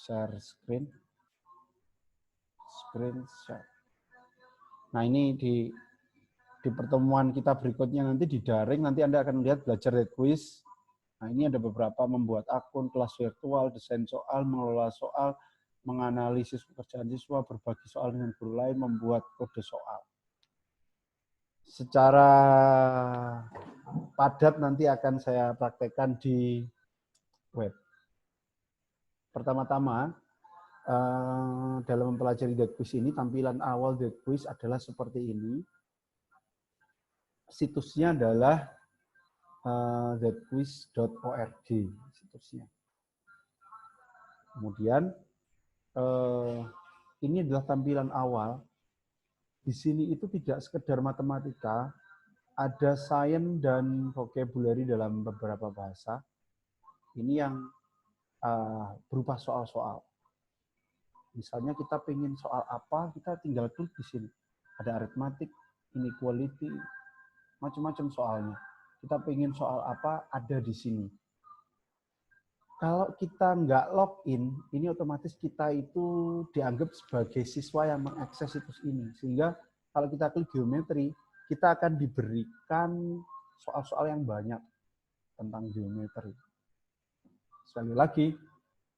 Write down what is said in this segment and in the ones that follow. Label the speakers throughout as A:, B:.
A: share screen. Screen share. Nah, ini di pertemuan kita berikutnya nanti di daring, nanti Anda akan melihat belajar quiz. Nah, ini ada beberapa: membuat akun, kelas virtual, desain soal, mengelola soal, menganalisis pekerjaan siswa, berbagi soal dengan guru lain, membuat kode soal. Secara padat nanti akan saya praktekkan di web. Pertama-tama, dalam mempelajari quiz ini, tampilan awal quiz adalah seperti ini. Situsnya adalah quiz.org situsnya. Kemudian ini adalah tampilan awal. Di sini itu tidak sekedar matematika, ada sains dan vocabulary dalam beberapa bahasa. Ini yang berupa soal-soal. Misalnya kita pengen soal apa, kita tinggal klik di sini. Ada aritmatik, inequality, macam-macam soalnya. Kita pengen soal apa, ada di sini. Kalau kita nggak login, ini otomatis kita itu dianggap sebagai siswa yang mengakses situs ini. Sehingga kalau kita klik geometri, kita akan diberikan soal-soal yang banyak tentang geometri. Sekali lagi,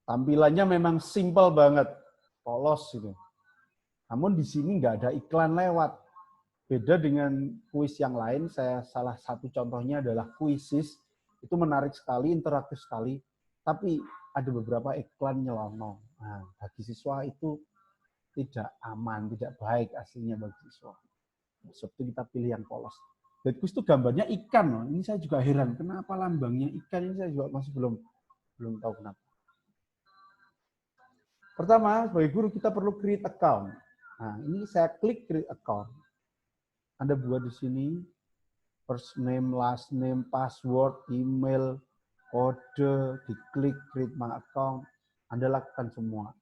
A: tampilannya memang simpel banget, polos gitu. Namun di sini nggak ada iklan lewat. Beda dengan kuis yang lain, salah satu contohnya adalah Quizizz. Itu menarik sekali, interaktif sekali, tapi ada beberapa iklan nyelonong. Nah, bagi siswa itu tidak aman, tidak baik aslinya bagi siswa. Sebab itu kita pilih yang polos. Dan kuis itu gambarnya ikan loh. Ini saya juga heran, kenapa lambangnya ikan, ini saya juga masih belum tahu kenapa. Pertama, sebagai guru kita perlu create account. Nah, ini saya klik create account. Anda buat di sini first name, last name, password, email, kode, diklik create my account. Anda lakukan semua.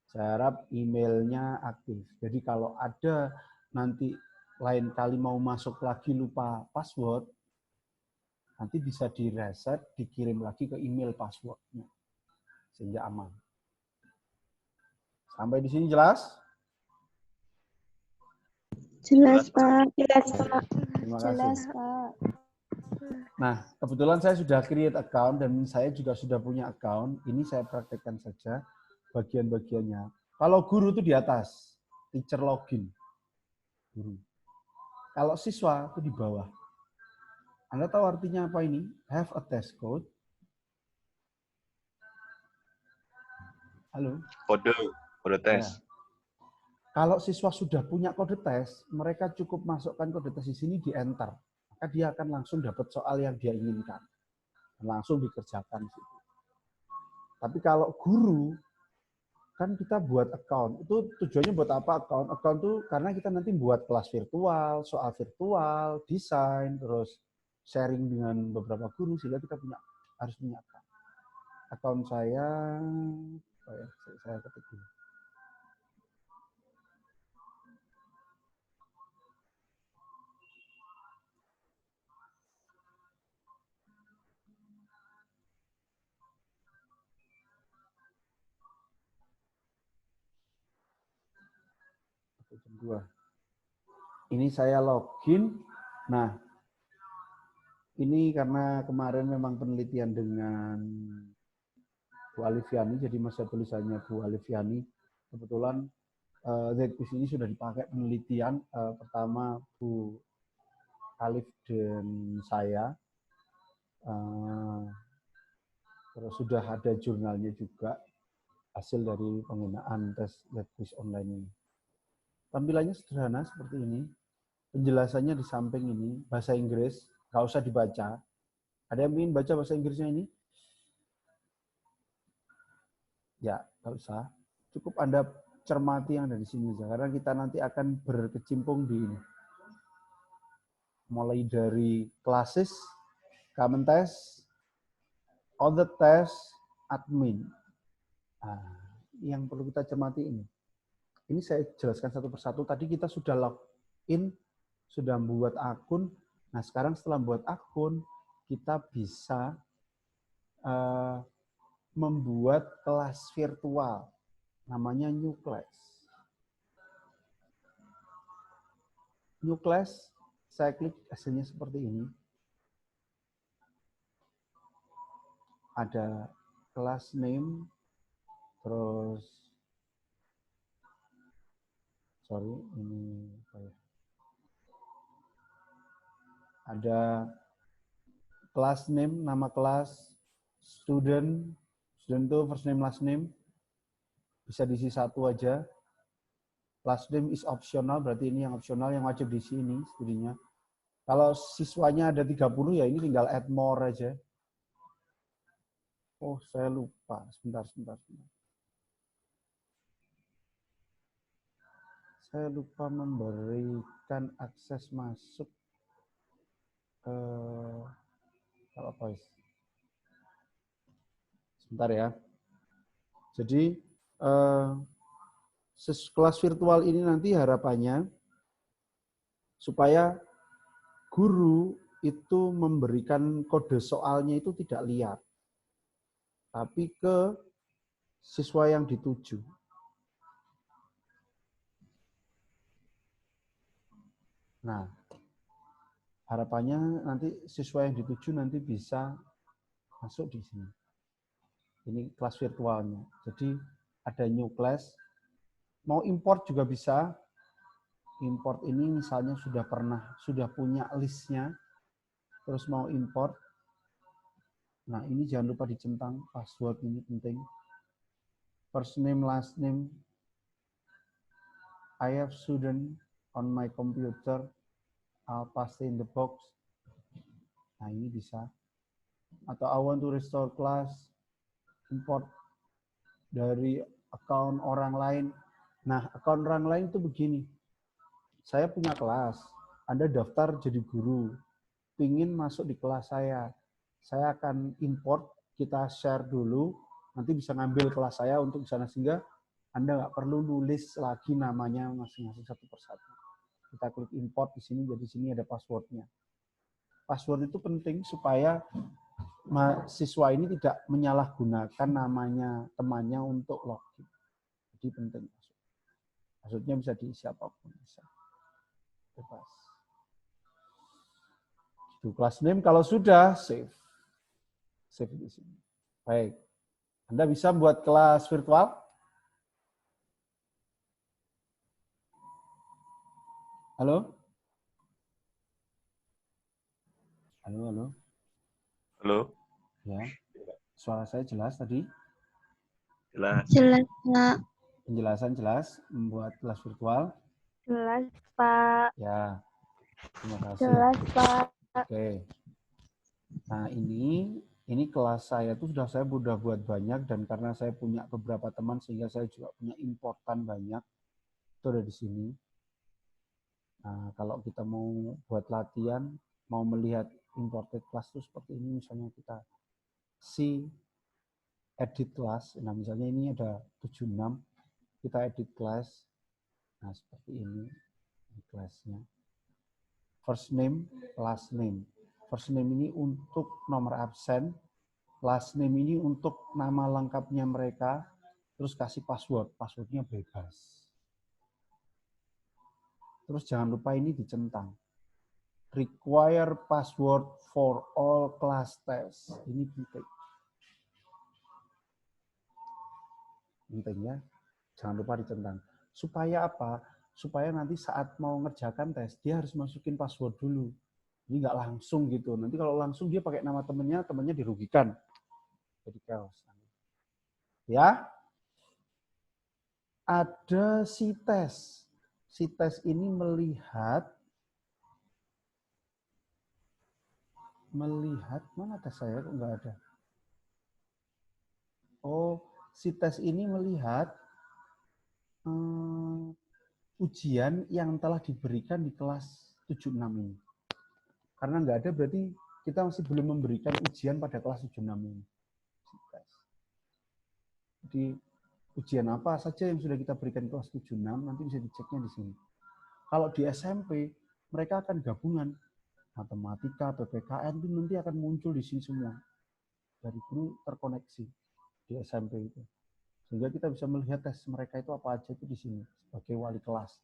A: Saya harap emailnya aktif. Jadi kalau ada nanti lain kali mau masuk lagi lupa password, nanti bisa di-reset, dikirim lagi ke email passwordnya. Sehingga aman. Sampai di sini jelas?
B: Jelas, Pak.
C: Jelas, Pak.
A: Terima kasih.
C: Jelas, Pak.
A: Nah, kebetulan saya sudah create account dan saya juga sudah punya account. Ini saya praktekkan saja bagian-bagiannya. Kalau guru itu di atas, teacher login. Guru. Kalau siswa itu di bawah. Anda tahu artinya apa ini? Have a test code. Halo?
D: Kode tes.
A: Ya. Kalau siswa sudah punya kode tes, mereka cukup masukkan kode tes di sini, di enter. Maka dia akan langsung dapat soal yang dia inginkan. Langsung dikerjakan. Tapi kalau guru, kan kita buat account. Itu tujuannya buat apa account? Account itu karena kita nanti buat kelas virtual, soal virtual, desain, terus sharing dengan beberapa guru, sehingga kita harus punya account. Account saya ketik dulu. Ini saya login. Nah, ini karena kemarin memang penelitian dengan Bu Alifiani, jadi masa tulisannya Bu Alifiani. Kebetulan quiz ini sudah dipakai penelitian pertama Bu Alif dan saya. Terus sudah ada jurnalnya juga hasil dari penggunaan tes quiz online ini. Tampilannya sederhana seperti ini. Penjelasannya di samping ini, bahasa Inggris, nggak usah dibaca. Ada yang ingin baca bahasa Inggrisnya ini? Ya, nggak usah. Cukup Anda cermati yang ada di sini saja, karena kita nanti akan berkecimpung di ini. Mulai dari classes, common test, other test, admin. Nah, yang perlu kita cermati ini. Ini saya jelaskan satu persatu. Tadi kita sudah login, sudah membuat akun. Nah, sekarang setelah membuat akun, kita bisa membuat kelas virtual. Namanya New Class. New Class, saya klik hasilnya seperti ini. Ada class name, terus, sorry, ini apa ya? Ada class name, nama kelas, student itu first name, last name, bisa diisi satu aja. Last name is optional, berarti ini yang optional, yang wajib diisi ini studinya. Kalau siswanya ada 30, ya ini tinggal add more aja. Oh, saya lupa. Sebentar. Saya lupa memberikan akses masuk ke PowerPoint. Sebentar ya. Jadi, kelas virtual ini nanti harapannya supaya guru itu memberikan kode soalnya itu tidak liar, tapi ke siswa yang dituju. Nah, harapannya nanti siswa yang dituju nanti bisa masuk di sini. Ini kelas virtualnya. Jadi ada new class. Mau import juga bisa. Import ini misalnya sudah punya listnya, terus mau import. Nah, ini jangan lupa dicentang password, ini penting. First name, last name. I have student on my computer. I'll paste in the box. Nah, ini bisa. Atau I want to restore class. Import dari account orang lain. Nah, account orang lain itu begini. Saya punya kelas. Anda daftar jadi guru. Pingin masuk di kelas saya. Saya akan import, kita share dulu. Nanti bisa ngambil kelas saya untuk di sana, sehingga Anda nggak perlu nulis lagi namanya masing-masing satu persatu. Kita klik import di sini, jadi sini ada passwordnya. Password itu penting supaya mahasiswa ini tidak menyalahgunakan namanya temannya untuk login. Jadi penting. Maksudnya bisa diisi apapun. Bisa. Bebas. Itu class name, kalau sudah, save. Save di sini. Baik. Anda bisa buat kelas virtual? Halo? Halo?
C: Halo?
A: Ya. Suara saya jelas tadi?
C: Jelas.
B: Jelas, Pak.
A: Penjelasan jelas membuat kelas virtual?
B: Jelas, Pak.
A: Ya. Terima kasih.
B: Jelas, Pak.
A: Oke. Nah, ini kelas saya tuh saya sudah buat banyak, dan karena saya punya beberapa teman sehingga saya juga punya importan banyak. Itu ada di sini. Nah, kalau kita mau buat latihan, mau melihat imported class itu seperti ini, misalnya kita edit class. Nah, misalnya ini ada 76, kita edit class. Nah, seperti ini kelasnya. First name, last name. First name ini untuk nomor absen, last name ini untuk nama lengkapnya mereka, terus kasih password. Passwordnya bebas. Terus jangan lupa ini dicentang. Require password for all class test. Ini penting. Pentingnya jangan lupa dicentang. Supaya apa? Supaya nanti saat mau ngerjakan tes, dia harus masukin password dulu. Ini nggak langsung gitu. Nanti kalau langsung dia pakai nama temennya dirugikan. Jadi chaos. Ya. Ada si tes. Si tes ini melihat mana tes saya kok nggak ada. Oh, si tes ini melihat ujian yang telah diberikan di kelas 76 ini. Karena nggak ada, berarti kita masih belum memberikan ujian pada kelas 76 ini. Jadi ujian apa saja yang sudah kita berikan di kelas 76 nanti bisa diceknya di sini. Kalau di SMP mereka akan gabungan matematika, PPKN itu nanti akan muncul di sini semua. Dari guru terkoneksi. di SMP itu. Sehingga kita bisa melihat tes mereka itu apa aja itu di sini sebagai wali kelas,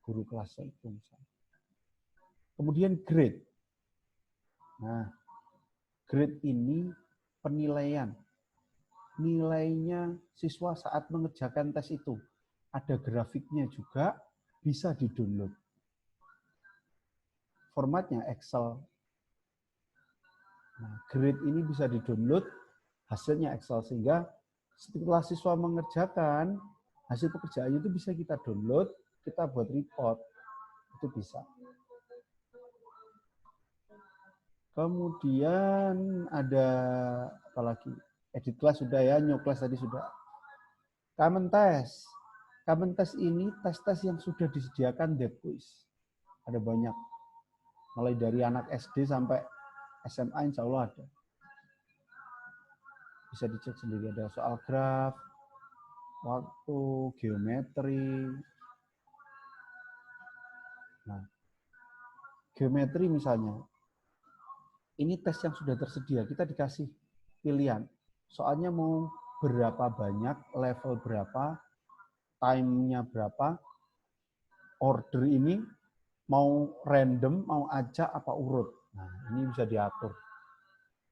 A: guru kelasnya itu misalnya. Kemudian grade. Nah, grade ini penilaian. Nilainya siswa saat mengerjakan tes itu. Ada grafiknya juga, bisa di-download. Formatnya Excel. Nah, grade ini bisa di-download, hasilnya Excel. Sehingga setelah siswa mengerjakan, hasil pekerjaannya itu bisa kita download, kita buat report. Itu bisa. Kemudian ada apa lagi? Edit class sudah ya, new class tadi sudah. Common test. Common test ini tes-tes yang sudah disediakan dead quiz. Ada banyak. Mulai dari anak SD sampai SMA insya Allah ada. Bisa dicek sendiri. Ada soal graf, waktu, geometri. Nah, geometri misalnya. Ini tes yang sudah tersedia. Kita dikasih pilihan. Soalnya mau berapa banyak, level berapa, time-nya berapa, order ini mau random, mau acak apa urut. Nah, ini bisa diatur.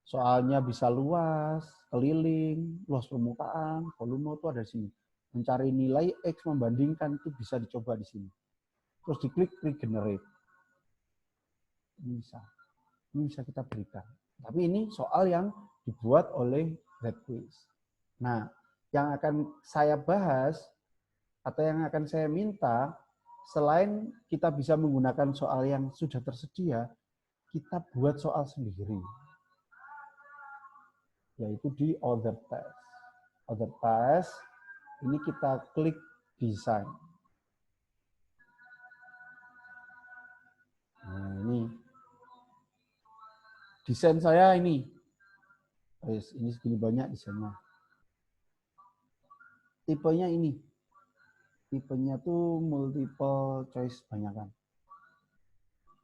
A: Soalnya bisa luas, keliling, luas permukaan, volume itu ada di sini. Mencari nilai X membandingkan itu bisa dicoba di sini. Terus diklik regenerate. Ini bisa kita berikan. Tapi ini soal yang dibuat oleh Red Quiz. Nah, yang akan saya bahas atau yang akan saya minta, selain kita bisa menggunakan soal yang sudah tersedia, kita buat soal sendiri. Yaitu di Other Test. Other Test, ini kita klik Design. Nah, ini. Desain saya ini. Ini segini banyak desainnya. Tipenya ini. Tipenya tuh multiple choice banyakan.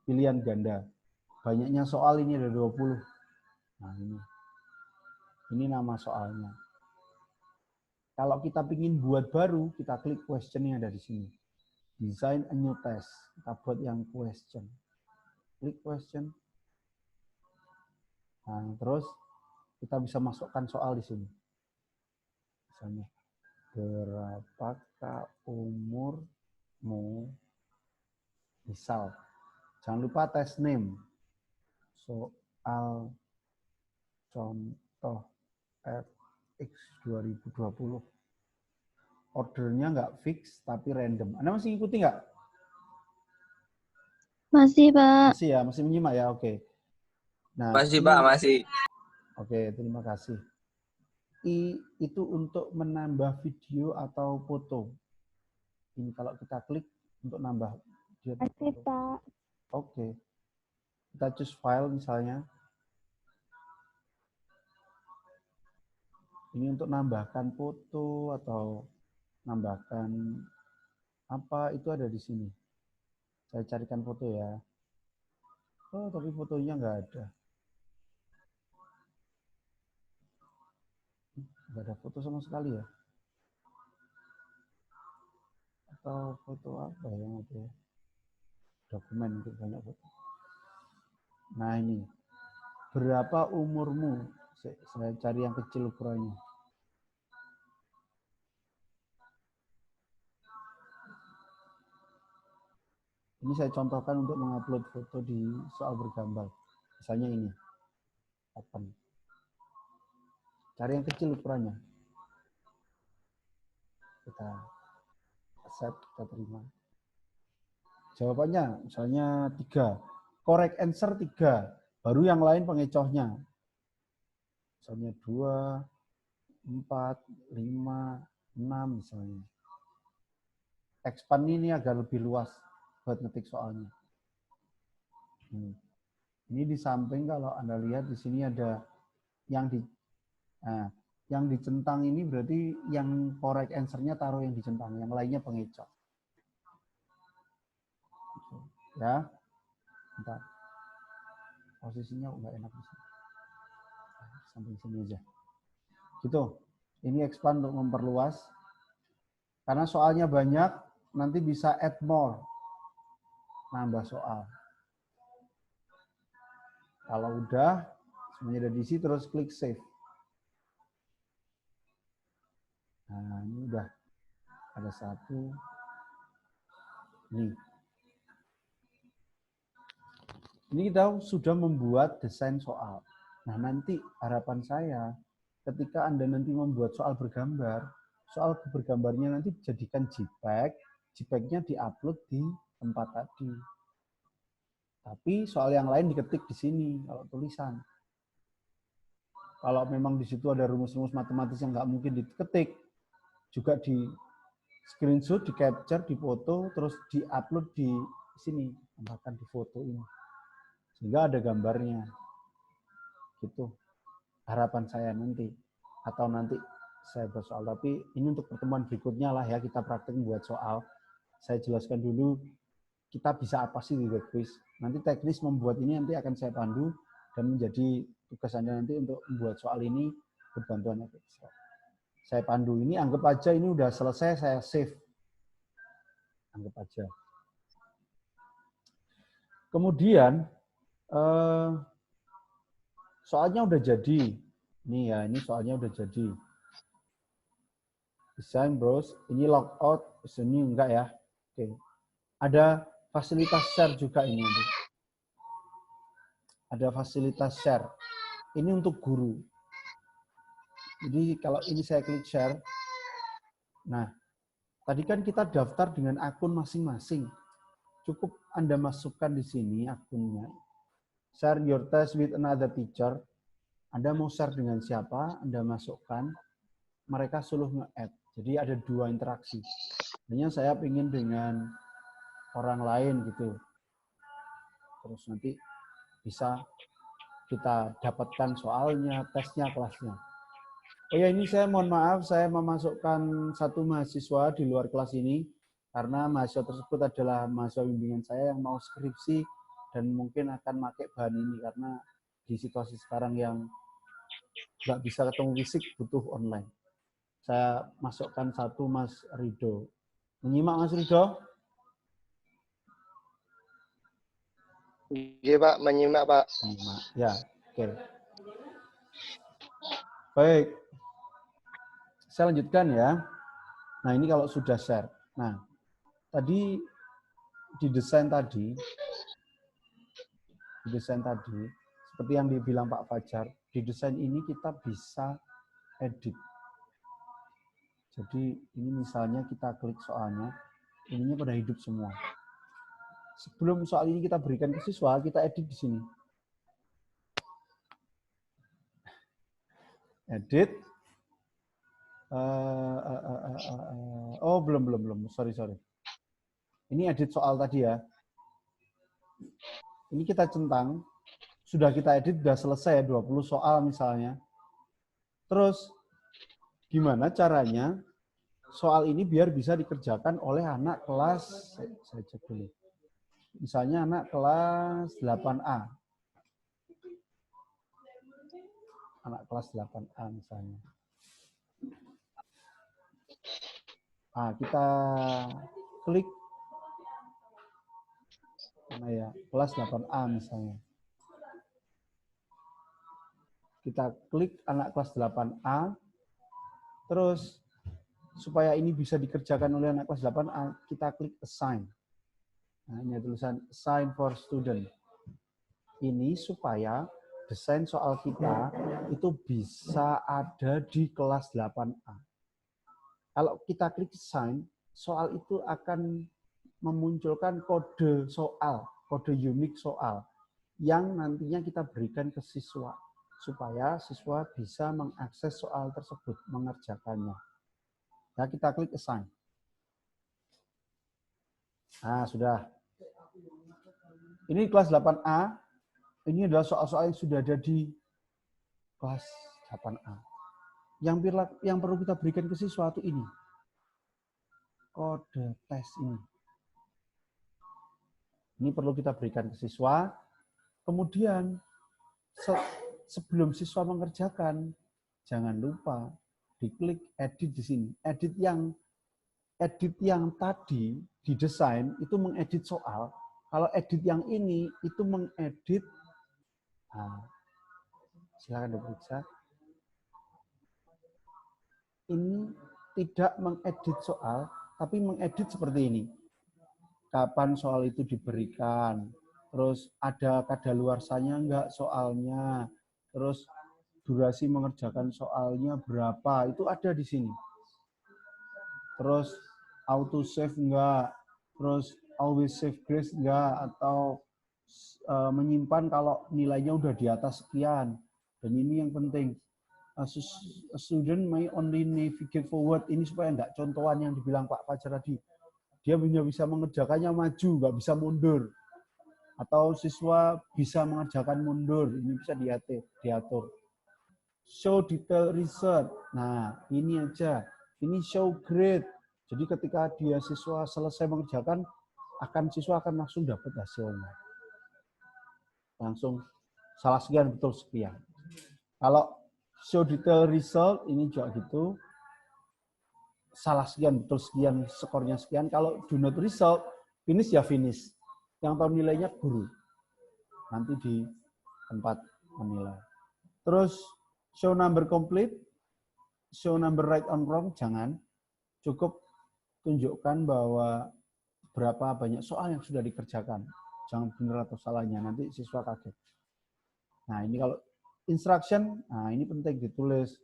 A: Pilihan ganda. Banyaknya soal ini ada 20. Nah, ini. Ini nama soalnya. Kalau kita ingin buat baru, kita klik question yang ada di sini. Design a new test. Kita buat yang question. Klik question. Nah, terus kita bisa masukkan soal di sini. Misalnya, berapakah umurmu? Misal, jangan lupa test name. Soal contoh FX 2020. Ordernya nggak fix, tapi random. Anda masih ikuti nggak?
B: Masih, Pak.
A: Masih ya, masih menyimak ya, oke. Nah,
D: Masih, Pak, masih.
A: Oke, terima kasih. I itu untuk menambah video atau foto. Ini kalau kita klik untuk nambah video atau
B: Masih,
A: foto.
B: Pak.
A: Oke. Kita choose file misalnya. Ini untuk nambahkan foto atau nambahkan apa itu ada di sini. Saya carikan foto ya. Oh, tapi fotonya nggak ada. Nggak ada foto sama sekali ya. Atau foto apa yang ada ya? Dokumen itu banyak foto. Nah ini. Berapa umurmu? Saya cari yang kecil ukurannya. Ini saya contohkan untuk mengupload foto di soal bergambar. Misalnya ini. Open. Cari yang kecil ukurannya. Kita accept, kita terima. Jawabannya misalnya 3. Correct answer 3. Baru yang lain pengecohnya. Misalnya 2, 4, 5, 6 misalnya. Expand ini agar lebih luas buat ngetik soalnya. Ini di samping kalau Anda lihat di sini ada yang yang dicentang ini berarti yang correct answer-nya taruh yang dicentang, yang lainnya pengecoh. Ya. Bentar. Posisinya nggak enak di sini. Sampai sini aja. Gitu. Ini expand untuk memperluas. Karena soalnya banyak, nanti bisa add more. Nambah soal. Kalau udah, semuanya ada di sini, terus klik save. Nah, ini udah ada satu. Nih. Ini kita sudah membuat desain soal. Nah, nanti harapan saya ketika Anda nanti membuat soal bergambar, soal bergambarnya nanti jadikan JPEG, JPEG-nya diupload di tempat tadi. Tapi soal yang lain diketik di sini kalau tulisan. Kalau memang di situ ada rumus-rumus matematis yang nggak mungkin diketik, juga di screenshot, di capture, di foto, terus diupload di sini, tambahkan di foto ini. Sehingga ada gambarnya. Gitu. Harapan saya nanti. Atau nanti saya buat soal. Tapi ini untuk pertemuan berikutnya lah ya, kita praktek buat soal. Saya jelaskan dulu kita bisa apa sih di web quiz. Nanti teknis membuat ini nanti akan saya pandu dan menjadi tugas Anda nanti untuk membuat soal ini berbantuan Excel. Saya pandu ini, anggap aja ini udah selesai, saya save. Anggap aja. Kemudian soalnya udah jadi. Nih ya, ini soalnya udah jadi. Design browse, ini logout, ini enggak ya. Oke. Ada fasilitas share juga ini. Ada fasilitas share. Ini untuk guru. Jadi kalau ini saya klik share. Nah, tadi kan kita daftar dengan akun masing-masing. Cukup Anda masukkan di sini akunnya. Share your test with another teacher. Anda mau share dengan siapa, Anda masukkan. Mereka suruh nge-add. Jadi ada dua interaksi. Hanya saya ingin dengan orang lain gitu. Terus nanti bisa kita dapatkan soalnya, tesnya, kelasnya. Oh ya, ini saya mohon maaf, saya memasukkan satu mahasiswa di luar kelas ini karena mahasiswa tersebut adalah mahasiswa bimbingan saya yang mau skripsi dan mungkin akan pakai bahan ini karena di situasi sekarang yang nggak bisa ketemu fisik butuh online. Saya masukkan satu Mas Rido. Menyimak Mas Rido?
D: Iya Pak, menyimak Pak.
A: Menyimak. Ya, oke. Baik. Saya lanjutkan ya. Nah, ini kalau sudah share. Nah, tadi di desain tadi, seperti yang dibilang Pak Fajar, di desain ini kita bisa edit. Jadi ini misalnya kita klik soalnya, ininya pada hidup semua. Sebelum soal ini kita berikan ke siswa, kita edit di sini. Edit. Oh, belum. Sorry. Ini edit soal tadi ya. Ini kita centang. Sudah kita edit, sudah selesai 20 soal misalnya. Terus, gimana caranya soal ini biar bisa dikerjakan oleh anak kelas, saya cek dulu. Misalnya anak kelas 8A. Anak kelas 8A misalnya. Nah, kita klik mana ya? Kelas 8A misalnya. Kita klik anak kelas 8A. Terus supaya ini bisa dikerjakan oleh anak kelas 8A, kita klik assign. Nah, ini tulisan assign for student. Ini supaya desain soal kita itu bisa ada di kelas 8A. Kalau kita klik assign, soal itu akan memunculkan kode soal, kode unik soal yang nantinya kita berikan ke siswa supaya siswa bisa mengakses soal tersebut, mengerjakannya. Nah, kita klik assign. Nah, sudah. Ini kelas 8A. Ini adalah soal-soal yang sudah ada di kelas 8A. Yang perlu kita berikan ke siswa itu ini. Kode tes ini. Ini perlu kita berikan ke siswa. Kemudian, sebelum siswa mengerjakan, jangan lupa diklik edit di sini. Edit yang tadi didesain itu mengedit soal. Kalau edit yang ini itu mengedit, nah, silakan diperiksa. Ini tidak mengedit soal, tapi mengedit seperti ini. Kapan soal itu diberikan, terus ada kadaluarsanya enggak soalnya, terus durasi mengerjakan soalnya berapa, itu ada di sini. Terus auto save enggak, terus always save grace enggak, atau menyimpan kalau nilainya udah di atas sekian. Dan ini yang penting, a student may only navigate forward, ini supaya enggak contohan yang dibilang Pak Fajar tadi. Dia hanya bisa mengerjakannya maju, nggak bisa mundur. Atau siswa bisa mengerjakan mundur, ini bisa diatur. Show detail result. Nah, ini aja. Ini show grade. Jadi ketika siswa selesai mengerjakan, siswa akan langsung dapat hasilnya. Langsung salah sekian, betul sekian. Kalau show detail result, ini juga gitu. Salah sekian, betul sekian, skornya sekian. Kalau do not result, finish ya finish. Yang tahu nilainya guru. Nanti di tempat menilai. Terus, show number complete, show number right on wrong, jangan. Cukup tunjukkan bahwa berapa banyak soal yang sudah dikerjakan. Jangan benar atau salahnya, nanti siswa kaget. Nah, ini kalau instruction, nah ini penting ditulis.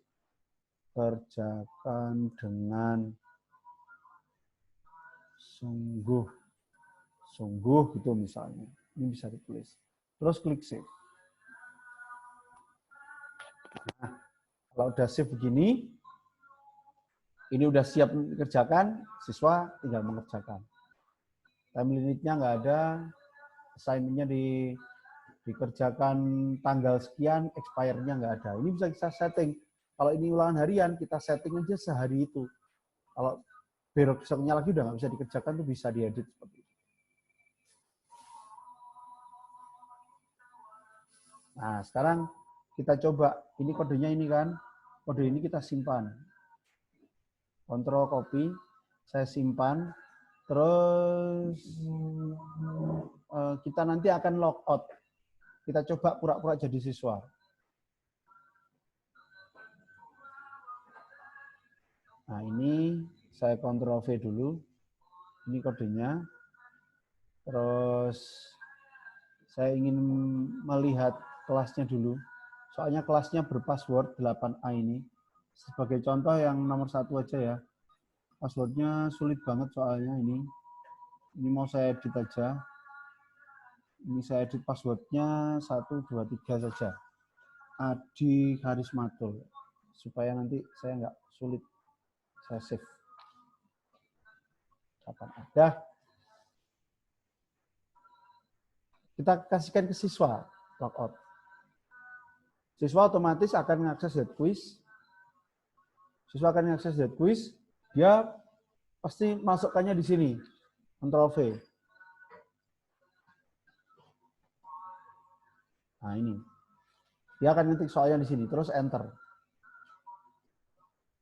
A: Kerjakan dengan sungguh gitu misalnya. Ini bisa ditulis. Terus klik save. Nah, kalau udah save begini, ini udah siap dikerjakan, siswa tinggal mengerjakan. Time limitnya nggak ada, assignment-nya dikerjakan tanggal sekian, expire-nya nggak ada. Ini bisa kita setting. Kalau ini ulangan harian, kita setting aja sehari itu. Kalau besoknya lagi udah nggak bisa dikerjakan, itu bisa diedit seperti itu. Nah, sekarang kita coba. Ini kodenya ini kan. Kode ini kita simpan. Kontrol copy, saya simpan. Terus kita nanti akan logout. Kita coba pura-pura jadi siswa. Nah, ini saya Ctrl V dulu. Ini kodenya. Terus saya ingin melihat kelasnya dulu. Soalnya kelasnya berpassword 8A ini. Sebagai contoh yang nomor 1 aja ya. Passwordnya sulit banget soalnya ini. Ini mau saya edit aja. Ini saya edit passwordnya 1, 2, 3 saja. Adi Harismatul. Supaya nanti saya nggak sulit. Saya save. Kapan ada. Kita kasihkan ke siswa. Logout. Siswa otomatis akan mengakses that quiz. Siswa akan mengakses that quiz. Dia pasti masukkannya di sini. Ctrl V. Nah ini. Dia akan ngetik soalnya di sini. Terus enter.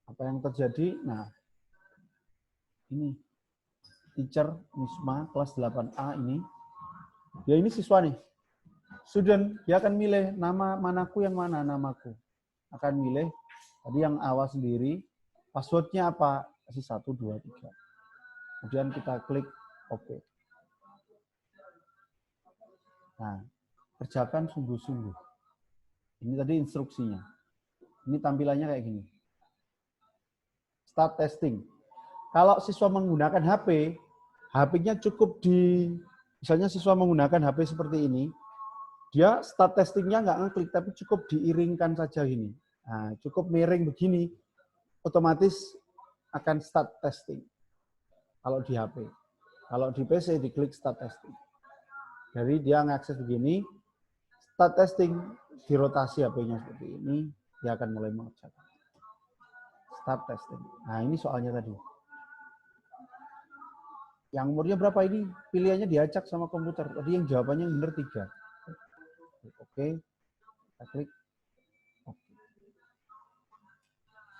A: Apa yang terjadi? Nah, ini teacher Misma kelas 8A ini. Dia ini siswa nih. Student, dia akan milih nama manaku yang mana namaku. Akan milih tadi yang awal sendiri. Passwordnya apa? Kasih 1, 2, 3. Kemudian kita klik OK. Nah, kerjakan sungguh-sungguh. Ini tadi instruksinya. Ini tampilannya kayak gini. Start testing. Kalau siswa menggunakan HP, HP-nya cukup misalnya siswa menggunakan HP seperti ini, dia start testingnya nggak ngeklik, tapi cukup diiringkan saja gini. Nah, cukup miring begini, otomatis akan start testing. Kalau di HP. Kalau di PC, diklik start testing. Jadi dia ngakses begini, start testing, dirotasi HP-nya seperti ini, dia akan mulai mengerjakan. Start testing. Nah, ini soalnya tadi. Yang umurnya berapa ini? Pilihannya diacak sama komputer. Tadi yang jawabannya yang benar 3. Oke. Kita klik. Oke.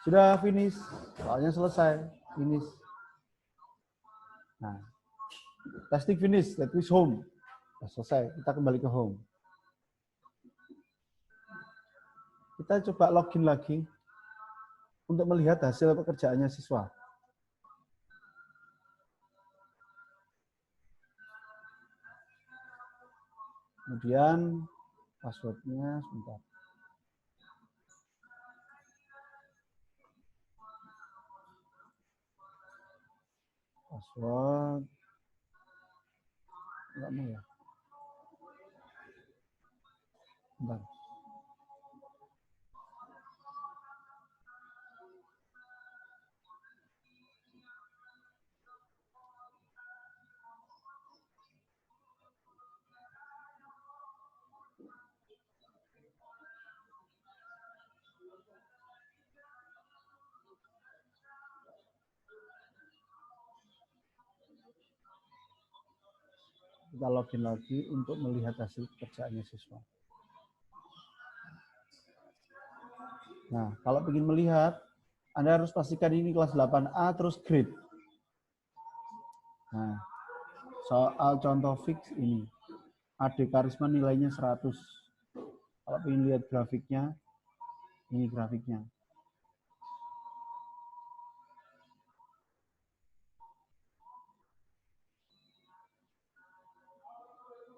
A: Sudah finish, soalnya selesai, finish. Nah, testing finish, that is home. Nah, selesai, kita kembali ke home. Kita coba login lagi untuk melihat hasil pekerjaannya siswa. Kemudian passwordnya sebentar. Password enggak mau ya. Bentar. Kita login lagi untuk melihat hasil pekerjaannya siswa. Nah, kalau ingin melihat, Anda harus pastikan ini kelas 8A terus grade. Nah, soal contoh fix ini. Ade Karisma nilainya 100. Kalau ingin lihat grafiknya, ini grafiknya.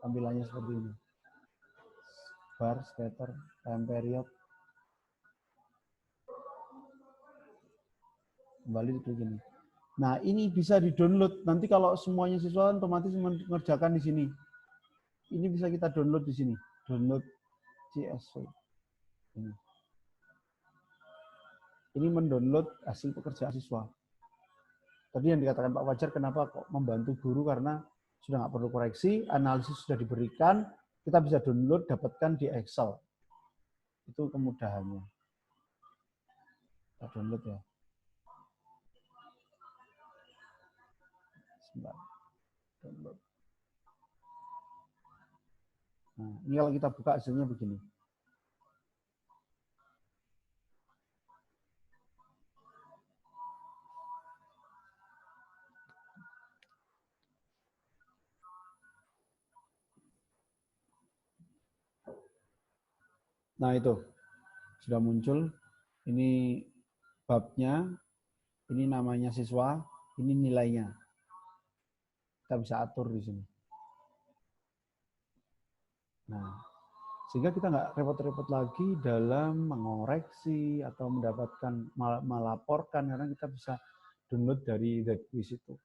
A: Tampilannya seperti ini. Bar, scatter, time period. Kembali ke gini. Nah, ini bisa di-download. Nanti kalau semuanya siswa otomatis mengerjakan di sini. Ini bisa kita download di sini. Download CSV. Ini mendownload hasil pekerjaan siswa. Tadi yang dikatakan Pak Fajar, kenapa kok membantu guru, karena sudah nggak perlu koreksi, analisis sudah diberikan, kita bisa download, dapatkan di Excel. Itu kemudahannya. Kita download ya. Sebentar. Download. Nah, ini kalau kita buka hasilnya begini. Nah, itu sudah muncul. Ini babnya, ini namanya siswa, ini nilainya. Kita bisa atur di sini. Nah, sehingga kita nggak repot-repot lagi dalam mengoreksi atau mendapatkan melaporkan, karena kita bisa download dari Zquiz itu.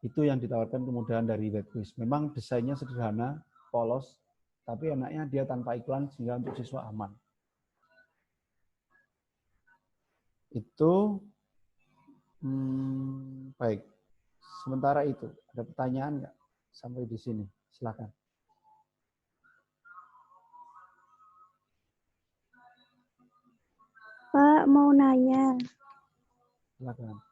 A: Itu yang ditawarkan kemudahan dari Zquiz. Memang desainnya sederhana, polos, tapi enaknya dia tanpa iklan sehingga untuk siswa aman. Itu baik. Sementara itu, ada pertanyaan nggak sampai di sini? Silakan.
B: Pak, mau nanya.
A: Silakan.